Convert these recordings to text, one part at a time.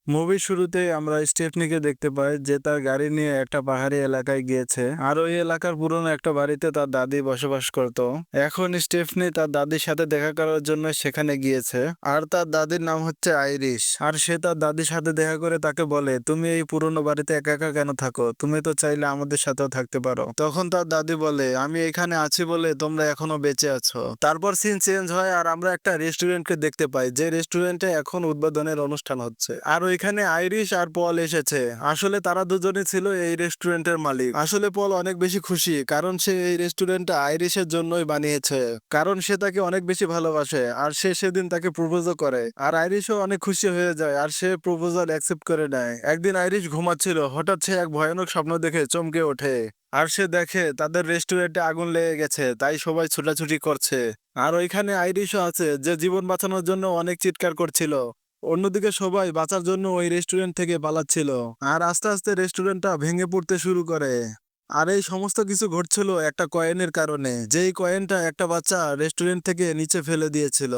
মুভির শুরুতেই আমরা স্টেফনিকে দেখতে পাই যে তার গাড়ি নিয়ে একটা পাহাড়ি এলাকায় গিয়েছে আর ওই এলাকার পুরনো একটা বাড়িতে তার দাদি বসবাস করত। এখন স্টেফনি তার দাদির সাথে দেখা করার জন্য সেখানে গিয়েছে। আর তার দাদির নাম হচ্ছে আইরিশ। আর সে তার দাদির সাথে দেখা করে তাকে বলে, তুমি এই পুরনো বাড়িতে একা একা কেন থাকো? তুমি তো চাইলে আমাদের সাথেও থাকতে পারো। তখন তার দাদি বলে, আমি এখানে আছি বলে তোমরা এখনো বেঁচে আছো। তারপর সিন চেঞ্জ হয় আর আমরা একটা রেস্টুরেন্টকে দেখতে পাই, যে রেস্টুরেন্টে এখন উদ্বোধনের অনুষ্ঠান হচ্ছে। আর ওইখানে আইরিশ আর পল এসেছে। আসলে তারা দুজনে ছিল এই রেস্টুরেন্টের মালিক। আসলে পল অনেক বেশি খুশি, কারণ সে এই রেস্টুরেন্টটা আইরিশের জন্যই বানিয়েছে, কারণ সে তাকে অনেক বেশি ভালোবাসে। আর সে সেদিন তাকে প্রপোজও করে, আর আইরিশও অনেক খুশি হয়ে যায় আর সে প্রপোজাল অ্যাকসেপ্ট করে নেয়। একদিন আইরিশ ঘুমাচ্ছিল, হঠাৎ সে এক ভয়ানক স্বপ্ন দেখে চমকে ওঠে। আর সে দেখে তাদের রেস্টুরেন্টে আগুন লেগে গেছে, তাই সবাই ছোটাছুটি করছে। আর ওইখানে আইরিশও আছে, যে জীবন বাঁচানোর জন্য অনেক চিৎকার করছিল। অন্যদিকে সবাই বাঁচার জন্য ওই রেস্টুরেন্ট থেকে পালাচ্ছিল। আর আস্তে আস্তে রেস্টুরেন্টটা ভেঙে পড়তে শুরু করে। আর এই সমস্ত কিছু ঘটছিল একটা কয়েনের কারণে, যেই কয়েনটা একটা বাচ্চা রেস্টুরেন্ট থেকে নিচে ফেলে দিয়েছিল।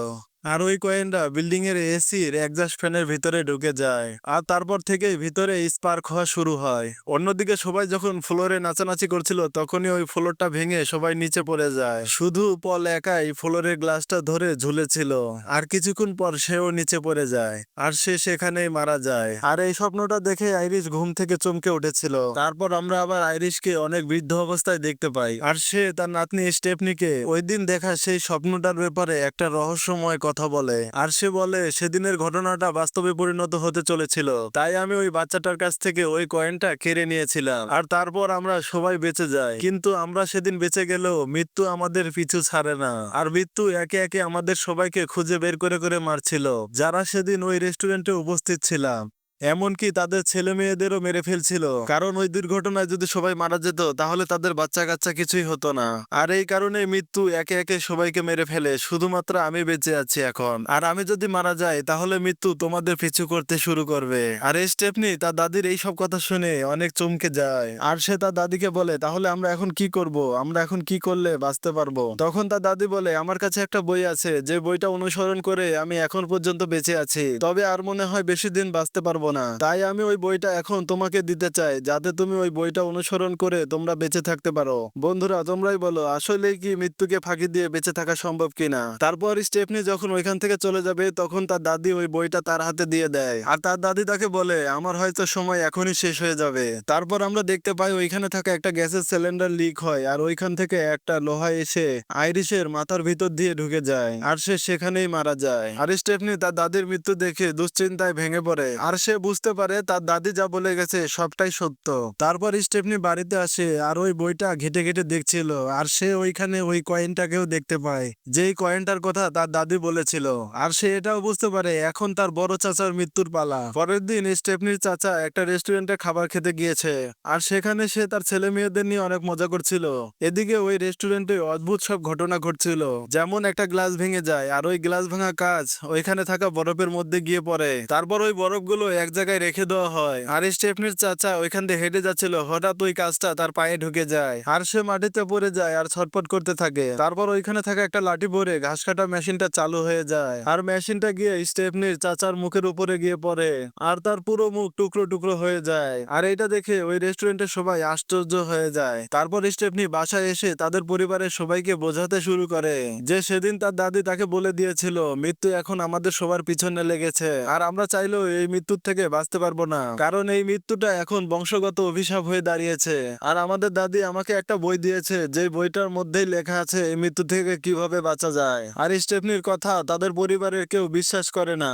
আর ওই কয়েনটা বিল্ডিং এর এসির এক্সস্ট ফ্যানের ভিতরে ঢুকে যায়, আর তারপর থেকেই ভিতরে স্পার্ক হওয়া শুরু হয়। অন্যদিকে সবাই যখন ফ্লোরে নাচানাচি করছিল, তখনই ওই ফ্লোরটা ভেঙে সবাই নিচে পড়ে যায়। শুধু পল একাই ফ্লোরের গ্লাসটা ধরে ঝুলেছিল। আর কিছুক্ষণ পর সেও নিচে পড়ে যায়, আর সে সেখানেই মারা যায়। আর এই স্বপ্নটা দেখে আইরিশ ঘুম থেকে চমকে উঠেছিল। তারপর আমরা আবার আইরিশকে অনেক বৃদ্ধ অবস্থায় দেখতে পাই, আর সে তার নাতনি স্টেফনিকে ওই দিন দেখা সেই স্বপ্নটার ব্যাপারে একটা রহস্যময় কথা বলে। আর সে বলে, সেদিনের ঘটনাটা বাস্তবে পরিণত হতে চলেছিল, তাই আমি ওই বাচ্চাটার কাছ থেকে ওই কয়েনটা কেড়ে নিয়েছিলাম। আর তারপর আমরা সবাই বেঁচে যাই। কিন্তু আমরা সেদিন বেঁচে গেলেও মৃত্যু আমাদের পিছু ছাড়ে না, আর মৃত্যু একে একে আমাদের সবাইকে খুঁজে বের করে করে মারছিল, যারা সেদিন ওই রেস্টুরেন্টে উপস্থিত ছিলাম। এমনকি তাদের ছেলে মেয়েদেরও মেরে ফেলছিল, কারণ ওই দুর্ঘটনায় যদি সবাই মারা যেত তাহলে তাদের বাচ্চা কাচ্চা কিছুই হতো না। আর এই কারণে মৃত্যু একে একে সবাইকে মেরে ফেলে, শুধুমাত্র আমি বেঁচে আছি এখন। আর আমি যদি মারা যাই তাহলে মৃত্যু তোমাদের পিছু করতে শুরু করবে। আর এই স্টেফনি তার দাদির এই সব কথা শুনে অনেক চমকে যায়। আর সে তার দাদিকে বলে, তাহলে আমরা এখন কি করব? আমরা এখন কি করলে বাঁচতে পারবো? তখন তার দাদি বলে, আমার কাছে একটা বই আছে, যে বইটা অনুসরণ করে আমি এখন পর্যন্ত বেঁচে আছি, তবে আর মনে হয় বেশি দিন বাঁচতে পারবো না। তাই আমি ওই বইটা এখন তোমাকে দিতে চাই, যাতে তুমি ওই বইটা অনুসরণ করে তোমরা বেঁচে থাকতে পারো। বন্ধুরা, তোমরাই বলো, আসলে কি মৃত্যুকে ফাঁকি দিয়ে বেঁচে থাকা সম্ভব কিনা? তারপর স্টেফনি যখন ওইখান থেকে চলে যাবে, তখন তার দাদি ওই বইটা তার হাতে দিয়ে দেয়, আর তার দাদি তাকে বলে, আমার হয়তো সময় এখনই শেষ হয়ে যাবে। তারপর আমরা দেখতে পাই ওইখানে থাকা একটা গ্যাসের সিলিন্ডার লিক হয়, আর ওইখান থেকে একটা লোহা এসে আইরিশের মাথার ভিতর দিয়ে ঢুকে যায়, আর সে সেখানেই মারা যায়। আর স্টেফনি তার দাদির মৃত্যু দেখে দুশ্চিন্তায় ভেঙে পড়ে, আর সে বুঝতে পারে তার দাদি যা বলে গেছে সবটাই সত্য। তারপর স্টেফনি বাড়িতে আসে আর ওই বইটা ঘেটে ঘেটে দেখছিল, আর সে ওইখানে ওই কয়েনটাকেও দেখতে পায়, যেই কয়েনটার কথা তার দাদি বলেছিল। আর সে এটাও বুঝতে পারে এখন তার বড় চাচার মৃত্যুর পালা। পরের দিন স্টেফনির চাচা একটা রেস্টুরেন্টে খাবার খেতে গিয়েছে, আর সেখানে সে তার ছেলে মেয়েদের নিয়ে অনেক মজা করছিল। এদিকে ওই রেস্টুরেন্টে অদ্ভুত সব ঘটনা ঘটছিল, যেমন একটা গ্লাস ভেঙে যায়, আর ওই গ্লাস ভাঙা কাঁচ ওইখানে থাকা বরফের মধ্যে গিয়ে পড়ে। তারপর ওই বরফগুলো এক জায়গায় রেখে দেওয়া হয়, আর স্টেফনির চাচা ওইখান দিয়ে হেঁটে যাচ্ছিল, হঠাৎ ওই কাঁচটা তার পায়ে ঢুকে যায়, আর সে মাটিতে পড়ে যায় আর ছটফট করতে থাকে। তারপর ওইখানে থাকা একটা লাঠি ভরে ঘাস কাটা মেশিনটা চালু হয়ে যায়, আর মেশিনটা গিয়ে স্টেফনির চাচার মুখের উপরে গিয়ে পড়ে, আর তার পুরো মুখ টুকরো টুকরো হয়ে যায়। আর এটা দেখে ওই রেস্টুরেন্টের সবাই আশ্চর্য হয়ে যায়। তারপর স্টেফনি বাসায় এসে তাদের পরিবারের সবাইকে বোঝাতে শুরু করে যে সেদিন তার দাদি তাকে বলে দিয়েছিল মৃত্যু এখন আমাদের সবার পিছনে লেগেছে, আর আমরা চাইলেও এই মৃত্যুর থেকে বাঁচতে পারবো না, কারণ এই মৃত্যুটা এখন বংশগত অভিশাপ হয়ে দাঁড়িয়েছে। আর আমাদের দাদি আমাকে একটা বই দিয়েছে, যে বইটার মধ্যেই লেখা আছে এই মৃত্যু থেকে কিভাবে বাঁচা যায়। আর স্টেফনির কথা তাদের পরিবারের কেউ বিশ্বাস করে না।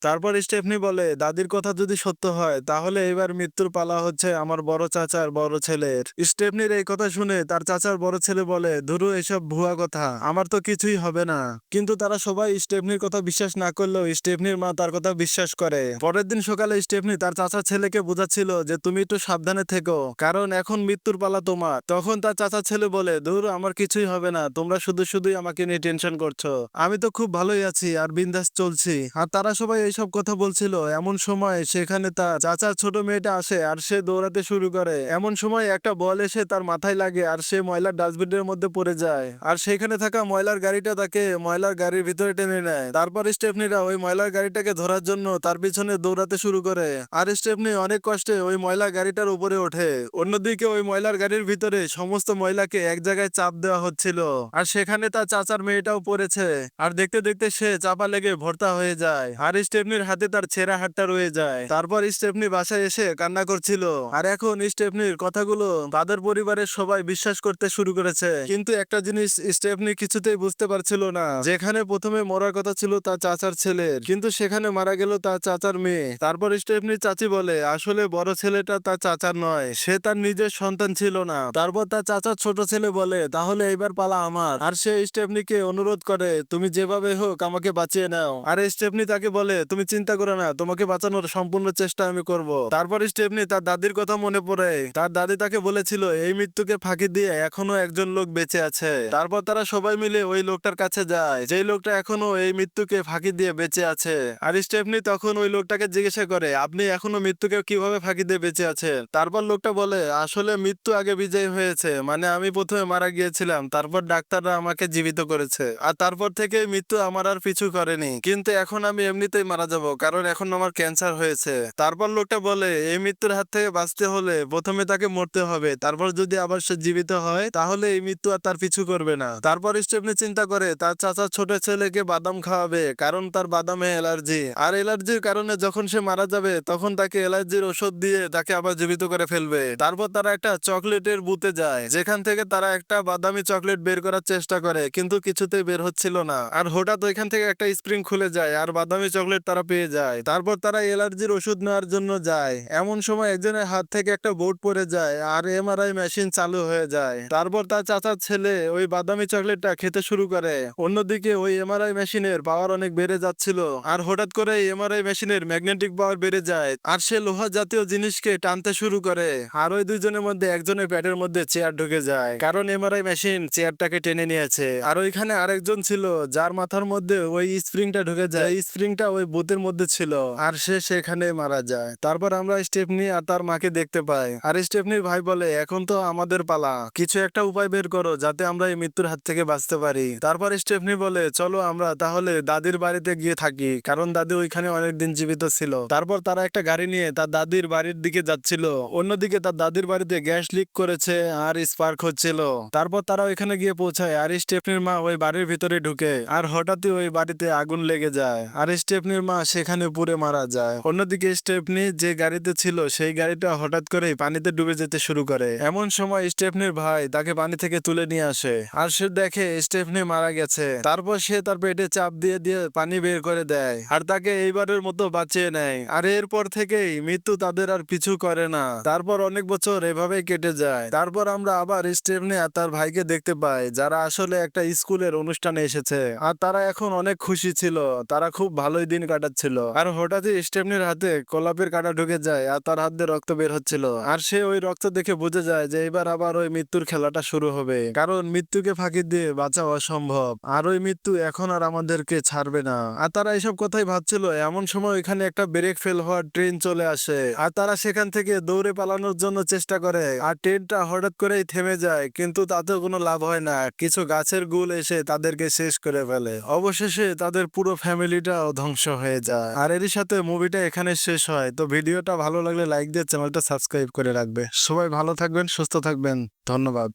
তারপর স্টেফনি বলে, দাদির কথা যদি সত্য হয় তাহলে এবার মৃত্যুর পালা হচ্ছে আমার বড় চাচার বড় ছেলের। স্টেফনির এই কথা শুনে তার চাচার বড় ছেলে বলে, ধুরু, এসব ভুয়া কথা, আমার তো কিছুই হবে না। কিন্তু তারা সবাই স্টেফনির কথা বিশ্বাস না করলেও স্টেফনির মা তার কথা বিশ্বাস করে। পরের দিন সকালে স্টেফনি তার চাচার ছেলেকে বোঝাচ্ছিল যে তুমি একটু সাবধানে থেকো, কারণ এখন মৃত্যুর পালা তোমার। তখন তার চাচার ছেলে বলে, ধুর, আমার কিছুই হবে না, তোমরা শুধুই আমাকে নিয়ে টেনশন করছো, আমি তো খুব ভালোই আছি আর বিন্দাস চলছি। আর তারা সবাই এই এইসব কথা বলছিল এমন সময় সেখানে তার চাচার ছোট মেয়েটা আসে আর সে দৌড়াতে শুরু করে। এমন সময় একটা বল এসে তার মাথায় লাগে আর সে ময়লার ডাস্টবিনের মধ্যে পড়ে যায় আর সেখানে থাকা ময়লার গাড়িটা তাকে ময়লার গাড়ির ভিতরে টেনে নেয়। তারপর স্টেফনিরা ওই ময়লার গাড়িটাকে ধরার জন্য তার পিছনে দৌড়াতে শুরু করে আর স্টেফনি অনেক কষ্টে ওই ময়লা গাড়িটার উপরে ওঠে। অন্যদিকে ওই ময়লার গাড়ির ভিতরে সমস্ত ময়লাকে এক জায়গায় চাপ দেওয়া হচ্ছিল আর সেখানে তার চাচার মেয়েটাও পড়েছে আর দেখতে দেখতে সে চাপা লেগে ভর্তা হয়ে যায় আর স্টেফনির হাতে তার ছেঁড়া হাতটা রয়ে যায়। তারপর স্টেফনি বাসায় এসে কান্না করছিল আর এখন স্টেফনির কথাগুলো তাদের পরিবারের সবাই বিশ্বাস করতে শুরু করেছে। কিন্তু একটা জিনিস স্টেফনি কিছুতেই বুঝতে পারছিল না, যেখানে প্রথমে মরার কথা ছিল তার চাচার ছেলের, কিন্তু সেখানে মারা গেল তার চাচার মেয়ে। তারপর স্টেফনির চাচি বলে আসলে বড় ছেলেটা তার চাচার নয়, সে তার নিজের সন্তান ছিল না। তারপর তার চাচার ছোট ছেলে বলে তাহলে এইবার পালা আমার, আর সে স্টেফনিকে অনুরোধ করে তুমি যেভাবে হোক আমাকে বাঁচিয়ে নাও। আর স্টেফনি তাকে বলে তুমি চিন্তা করো না, তোমাকে বাঁচানোর সম্পূর্ণ চেষ্টা আমি করব। তারপর স্টেফনি তার দাদির কথা মনে পড়ে, তার দাদি তাকে বলেছিল এই মৃত্যুকে ফাঁকি দিয়ে এখনো একজন লোক বেঁচে আছে। তারপর তারা সবাই মিলে ওই লোকটার কাছে যায়, যেই লোকটা এখনো এই মৃত্যুকে ফাঁকি দিয়ে বেঁচে আছে। আর স্টেফনি তখন ওই লোকটাকে জিজ্ঞাসা করে আপনি এখনো মৃত্যুকে কিভাবে ফাঁকি দিয়ে বেঁচে আছেন? তারপর লোকটা বলে আসলে মৃত্যু আগে বিজয়ী হয়েছে, মানে আমি প্রথমে মারা গিয়েছিলাম, তারপর ডাক্তাররা আমাকে জীবিত করেছে আর তারপর থেকে মৃত্যু আমার আর পিছু করেনি, কিন্তু এখন আমি এমনিতেই মারা যাব কারণ এখন আমার ক্যান্সার হয়েছে। তারপর লোকটা বলে এই মৃত্যুর হাত থেকে বাঁচতে হলে প্রথমে তাকে মরতে হবে, তারপর যদি আবার সে জীবিত হয় তাহলে এই মৃত্যু আর তার পিছু করবে না। তারপর স্টেফনি চিন্তা করে তার চাচার ছোট ছেলেকে বাদাম খাওয়াবে কারণ তার বাদামে অ্যালার্জি, আর অ্যালার্জির কারণে যখন সে মারা যাবে তখন তাকে অ্যালার্জির ওষুধ দিয়ে তাকে আবার জীবিত করে ফেলবে। তারপর তারা একটা চকলেটের বুথে যায়, যেখান থেকে তারা একটা বাদামি চকলেট বের করার চেষ্টা করে কিন্তু কিছুতেই বের হচ্ছিল না। আর হঠাৎ ওইখান থেকে একটা স্প্রিং খুলে যায় আর বাদামি চকলেট তারা পেয়ে যায়। তারপর তারা অ্যালার্জির ওষুধ নেওয়ার জন্য যায়, এমন সময় একজনের হাত থেকে একটা বোর্ড পড়ে যায় আর এমআরআই মেশিন চালু হয়ে যায়। তারপর তার চাচার ছেলে ওই বাদামি চকলেটটা খেতে শুরু করে। অন্যদিকে ওই এমআরআই মেশিনের পাওয়ার অনেক বেড়ে যাচ্ছিল আর হঠাৎ করে এমআরআই মেশিনের ম্যাগনেটিক পাওয়ার বেড়ে যায় আর সে লোহা জাতীয় জিনিসকে টানতে শুরু করে। আর ওই দুইজনের মধ্যে একজনের পেটের মধ্যে চেয়ার ঢুকে যায় কারণ এমআরআই মেশিন চেয়ারটাকে টেনে নিয়েছে। আর ওইখানে আরেকজন ছিল যার মাথার মধ্যে ওই স্প্রিংটা ঢুকে যায়, স্প্রিংটা ওই বুথের মধ্যে ছিল আর সে সেখানে মারা যায়। তারপর আমরা স্টেফনি আর তার মাকে দেখতে পাই আর স্টেফনির ভাই বলে এখন তো আমাদের পালা, কিছু একটা উপায় বের করো যাতে আমরা এই মৃত্যুর হাত থেকে বাঁচতে পারি। তারপর স্টেফনি বলে চলো আমরা তাহলে দাদির বাড়িতে গিয়ে থাকি কারণ দাদি ওইখানে অনেকদিন জীবিত ছিল। তারপর তারা একটা গাড়ি নিয়ে তার দাদির বাড়ির দিকে যাচ্ছিল। অন্যদিকে তার দাদির বাড়িতে গ্যাস লিক করেছে আর স্পার্ক হচ্ছিল। তারপর তারা ওইখানে গিয়ে পৌঁছায় আর স্টেফনির মা ওই বাড়ির ভিতরে ঢুকে আর হঠাৎই ওই বাড়িতে আগুন লেগে যায় আর স্টেফনির মা সেখানে পুড়ে মারা যায়। অন্যদিকে স্টেফনি যে গাড়িতে ছিল সেই গাড়িটা হঠাৎ করে পানিতে ডুবে যেতে শুরু করে। এমন সময় স্টেফনির ভাই তাকে পানি থেকে তুলে নিয়ে আসে আর সে দেখে স্টেফনি মারা গেছে। তারপর সে তার পেটে চাপ দিয়ে দিয়ে পানি বের করে দেয় আর তাকে এইবারের মতো বাঁচিয়ে নেয়। আর এরপর থেকেই মৃত্যু তাদের আর পিছু করে না। তারপর অনেক বছর এভাবেই কেটে যায়। তারপর আমরা আবার স্টেফনি আর তার ভাইকে দেখতে পাই যারা আসলে একটা স্কুলের অনুষ্ঠানে এসেছে আর তারা এখন অনেক খুশি ছিল, তারা খুব ভালোই দিন কাটাচ্ছিল। আর হঠাৎই স্টেফনির হাতে গোলাপের কাঁটা ঢুকে যায় আর তার হাত দিয়ে রক্ত বের হচ্ছিল আর সে ওই রক্ত দেখে বুঝে যায় যে এবার আবার ওই মৃত্যুর খেলাটা শুরু হবে, কারণ মৃত্যুকে ফাঁকি দিয়ে বাঁচা অসম্ভব আর ওই মৃত্যু এখন আর আমাদেরকে ছাড়বে না। আর তারা এইসব কথাই ভাবছিল এমন সময় ওইখানে একটা ব্রেক ফেল হওয়ার ট্রেন চলে আসে আর তারা সেখান থেকে দৌড়ে পালানোর জন্য চেষ্টা করে আর ট্রেনটা হঠাৎ করেই থেমে যায়, কিন্তু তাতেও কোনো লাভ হয় না, কিছু গাছের গুল এসে তাদেরকে শেষ করে ফেলে। অবশেষে তাদের পুরো ফ্যামিলিটাও ধ্বংস হয়ে যায়। আর এরই সাথে মুভিটা এখানে শেষ হয়। তো ভিডিওটা ভালো লাগলে লাইক দিয়ে চ্যানেলটা সাবস্ক্রাইব করে রাখবে। সবাই ভালো থাকবেন, সুস্থ থাকবেন, ধন্যবাদ।